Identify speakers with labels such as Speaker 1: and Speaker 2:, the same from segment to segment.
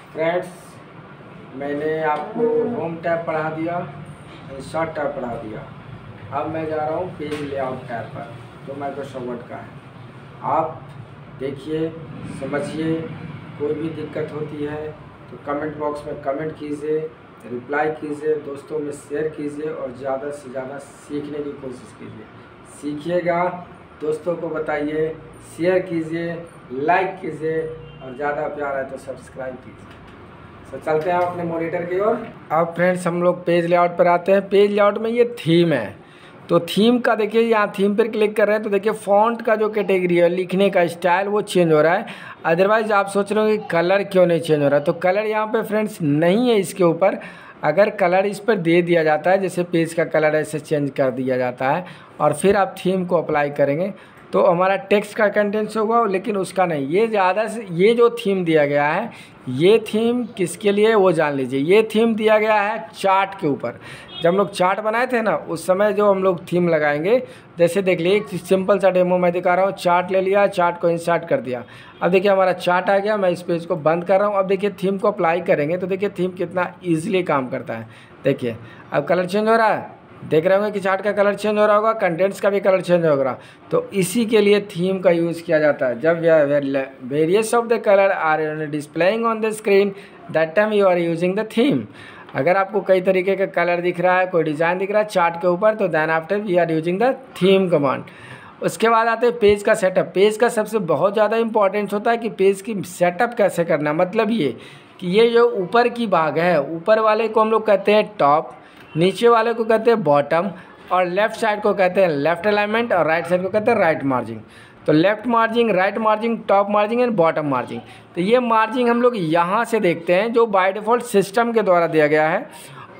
Speaker 1: Friends, मैंने आपको home tab पढ़ा दिया, शॉर्ट टैब पढ़ा दिया। अब मैं जा रहा हूँ पेज लेआउट टैब पर, जो माइक्रोसॉफ्ट वर्ड का है। आप देखिए, समझिए, कोई भी दिक्कत होती है तो कमेंट बॉक्स में कमेंट कीजिए, रिप्लाई कीजिए, दोस्तों में शेयर कीजिए और ज़्यादा से ज़्यादा सीखने की कोशिश कीजिए। सीखिएगा, दोस्तों को बताइए, शेयर कीजिए, लाइक कीजिए और ज़्यादा प्यार है तो सब्सक्राइब कीजिए। तो चलते हैं अपने मॉनिटर की ओर। अब फ्रेंड्स, हम लोग पेज लेआउट पर आते हैं। पेज लेआउट में ये थीम है, तो थीम का देखिए, यहाँ थीम पर क्लिक कर रहे हैं तो देखिए फ़ॉन्ट का जो कैटेगरी है, लिखने का स्टाइल, वो चेंज हो रहा है। अदरवाइज़ आप सोच रहे हो कि कलर क्यों नहीं चेंज हो रहा है, तो कलर यहाँ पे फ्रेंड्स नहीं है इसके ऊपर। अगर कलर इस पर दे दिया जाता है, जैसे पेज का कलर ऐसे चेंज कर दिया जाता है और फिर आप थीम को अप्लाई करेंगे तो हमारा टेक्स्ट का कंटेंट्स होगा, लेकिन उसका नहीं। ये ज़्यादा से ये जो थीम दिया गया है, ये थीम किसके लिए वो जान लीजिए। ये थीम दिया गया है चार्ट के ऊपर। जब हम लोग चार्ट बनाए थे ना, उस समय जो हम लोग थीम लगाएंगे, जैसे देख लीजिए, एक सिंपल सा डेमो मैं दिखा रहा हूँ। चार्ट ले लिया, चार्ट को इंसर्ट कर दिया। अब देखिए हमारा चार्ट आ गया। मैं इस पेज को बंद कर रहा हूँ। अब देखिए थीम को अप्लाई करेंगे तो देखिए थीम कितना ईजिली काम करता है। देखिए अब कलर चेंज हो रहा है, देख रहे होंगे कि चार्ट का कलर चेंज हो रहा होगा, कंटेंट्स का भी कलर चेंज होगा। तो इसी के लिए थीम का यूज़ किया जाता है। जब various of the colour are displaying on the screen, that time you are using the theme. अगर आपको कई तरीके का कलर दिख रहा है, कोई डिज़ाइन दिख रहा है चार्ट के ऊपर, तो then after we are using the theme command. उसके बाद आते हैं पेज का सेटअप। पेज का सबसे बहुत ज़्यादा इंपॉर्टेंस होता है कि पेज की सेटअप कैसे करना। मतलब ये कि ये जो ऊपर की भाग है, ऊपर वाले को हम लोग कहते हैं टॉप, नीचे वाले को कहते हैं बॉटम, और लेफ़्ट साइड को कहते हैं लेफ़्ट अलाइनमेंट, और राइट साइड को कहते हैं राइट मार्जिंग। तो left margin, right margin, top margin and bottom margin. तो ये मार्जिंग हम लोग यहाँ से देखते हैं, जो बाय डिफ़ॉल्ट सिस्टम के द्वारा दिया गया है।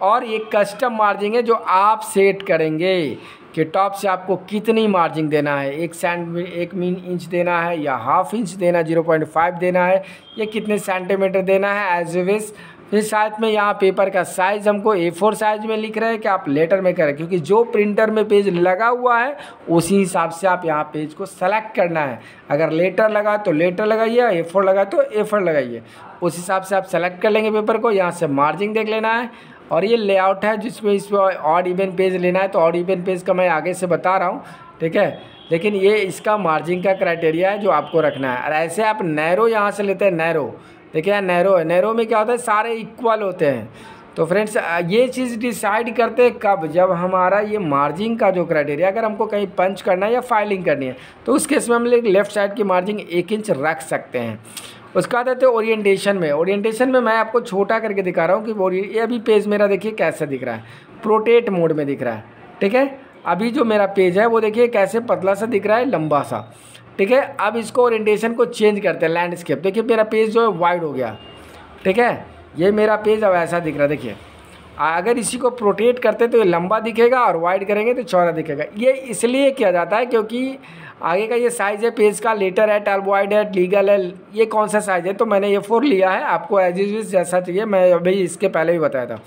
Speaker 1: और ये कस्टम मार्जिंग है जो आप सेट करेंगे कि टॉप से आपको कितनी मार्जिंग देना है। 1 मीन इंच देना है या हाफ इंच देना, 0.5 देना है, या कितने सेंटीमीटर देना है, एज विश। फिर साथ में यहाँ पेपर का साइज़ हमको A4 साइज़ में लिख रहे हैं कि आप लेटर में करें, क्योंकि जो प्रिंटर में पेज लगा हुआ है उसी हिसाब से आप यहाँ पेज को सेलेक्ट करना है। अगर लेटर लगा तो लेटर लगाइए, A4 लगा तो A4 लगाइए, उस हिसाब से आप सेलेक्ट कर लेंगे पेपर को। यहाँ से मार्जिंग देख लेना है। और ये लेआउट है जिसमें इसमें ऑड इवन पेज लेना है, तो ऑड इवन पेज का मैं आगे से बता रहा हूँ, ठीक है। लेकिन ये इसका मार्जिंग का क्राइटेरिया है जो आपको रखना है। और ऐसे आप नैरो यहाँ से लेते हैं, नैरो देखिए यहाँ नैरो है। नैरो में क्या होता है, सारे इक्वल होते हैं। तो फ्रेंड्स, ये चीज़ डिसाइड करते हैं कब, जब हमारा ये मार्जिंग का जो क्राइटेरिया, अगर हमको कहीं पंच करना है या फाइलिंग करनी है तो उस केस में हम लोग लेफ़्ट साइड की मार्जिंग 1 इंच रख सकते हैं। उसका आते हैं ओरिएंटेशन में। ओरिएंटेशन में मैं आपको छोटा करके दिखा रहा हूँ कि ये अभी पेज मेरा देखिए कैसे दिख रहा है, प्रोटेट मोड में दिख रहा है, ठीक है। अभी जो मेरा पेज है वो देखिए कैसे पतला सा दिख रहा है, लंबा सा, ठीक है। अब इसको ओरिएंटेशन को चेंज करते हैं, लैंडस्केप। देखिए मेरा पेज जो है वाइड हो गया, ठीक है। ये मेरा पेज अब ऐसा दिख रहा है, देखिए। अगर इसी को प्रोटेट करते तो ये लंबा दिखेगा और वाइड करेंगे तो चौड़ा दिखेगा। ये इसलिए किया जाता है क्योंकि आगे का ये साइज़ है पेज का, लेटर है, टैब्लॉइड है, लीगल है, ये कौन सा साइज़ है, तो मैंने A4 लिया है। आपको एज इज जैसा चाहिए, मैं अभी इसके पहले भी बताया था।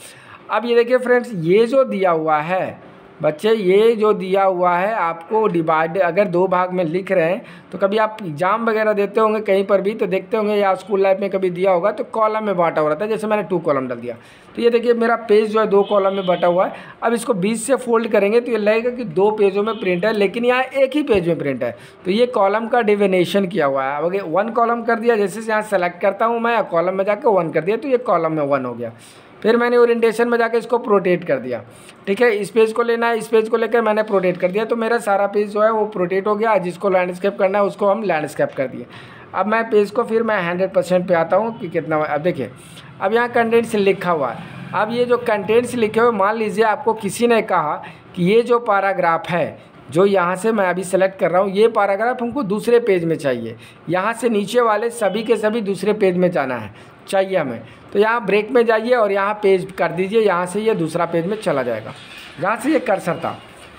Speaker 1: अब ये देखिए फ्रेंड्स, ये जो दिया हुआ है बच्चे, ये जो दिया हुआ है आपको डिवाइड, अगर 2 भाग में लिख रहे हैं तो कभी आप एग्जाम वगैरह देते होंगे कहीं पर भी तो देखते होंगे, या स्कूल लाइफ में कभी दिया होगा तो कॉलम में बांटा हुआ रहता है। जैसे मैंने 2 कॉलम डाल दिया, तो ये देखिए मेरा पेज जो है 2 कॉलम में बटा हुआ है। अब इसको 20 से फोल्ड करेंगे तो ये लगेगा कि 2 पेजों में प्रिंट है, लेकिन यहाँ एक ही पेज में प्रिंट है। तो ये कॉलम का डिविनेशन किया हुआ है। अगर 1 कॉलम कर दिया, जैसे यहाँ सेलेक्ट करता हूँ मैं, कॉलम में जाकर 1 कर दिया तो ये कॉलम में 1 हो गया। फिर मैंने ओरिएंटेशन में जाकर इसको प्रोटेट कर दिया, ठीक है। इस पेज को लेना है, इस पेज को लेकर मैंने प्रोटेट कर दिया, तो मेरा सारा पेज जो है वो प्रोटेट हो गया। जिसको लैंडस्केप करना है उसको हम लैंडस्केप कर दिए। अब मैं पेज को फिर मैं 100% पे आता हूँ कि कितना। अब देखिए, अब यहाँ कंटेंट्स लिखा हुआ है। अब ये जो कंटेंट्स लिखे हुए, मान लीजिए आपको किसी ने कहा कि ये जो पैराग्राफ है, जो यहाँ से मैं अभी सेलेक्ट कर रहा हूँ, ये पैराग्राफ हमको दूसरे पेज में चाहिए, यहाँ से नीचे वाले सभी के सभी दूसरे पेज में जाना है, चाहिए हमें। तो यहाँ ब्रेक में जाइए और यहाँ पेज कर दीजिए, यहाँ से ये दूसरा पेज में चला जाएगा, जहाँ से ये कर्सर था,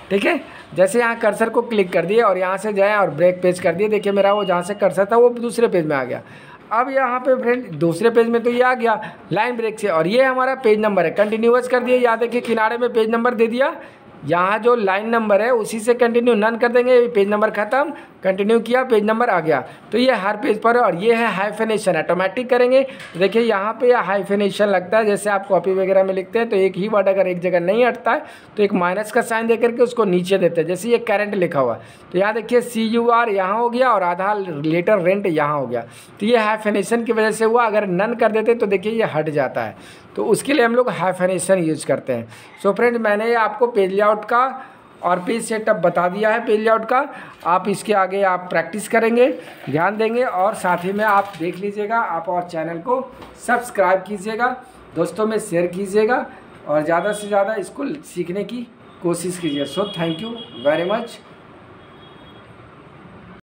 Speaker 1: ठीक है। जैसे यहाँ कर्सर को क्लिक कर दिए और यहाँ से जाएँ और ब्रेक पेज कर दिए, देखिए मेरा वो जहाँ से कर्सर था वो दूसरे पेज में आ गया। अब यहाँ पे फ्रेंड दूसरे पेज में तो ये आ गया लाइन ब्रेक से, और ये हमारा पेज नंबर है, कंटिन्यूअस कर दिए। यहाँ देखिए किनारे में पेज नंबर दे दिया, यहाँ जो लाइन नंबर है उसी से कंटिन्यू नन कर देंगे, पेज नंबर ख़त्म। कंटिन्यू किया, पेज नंबर आ गया। तो ये हर पेज पर, और ये है हाइफेनेशन, ऑटोमेटिक करेंगे। देखिए यहाँ पे हाइफेनेशन लगता है, जैसे आप कॉपी वगैरह में लिखते हैं तो एक ही वर्ड अगर एक जगह नहीं हटता है तो एक माइनस का साइन दे करके उसको नीचे देते हैं। जैसे ये करंट लिखा हुआ तो यहाँ देखिए CUR यहाँ हो गया और आधा लेटर रेंट यहाँ हो गया, तो ये हाइफेनेशन की वजह से हुआ। अगर नन कर देते तो देखिए ये हट जाता है, तो उसके लिए हम लोग हाइफेनेशन यूज करते हैं। सो फ्रेंड, मैंने आपको पेज लेआउट का और पेज सेटअप बता दिया है पेज लेआउट का। आप इसके आगे आप प्रैक्टिस करेंगे, ध्यान देंगे, और साथ ही में आप देख लीजिएगा। आप और चैनल को सब्सक्राइब कीजिएगा, दोस्तों में शेयर कीजिएगा और ज़्यादा से ज़्यादा इसको सीखने की कोशिश कीजिए। So thank you very much.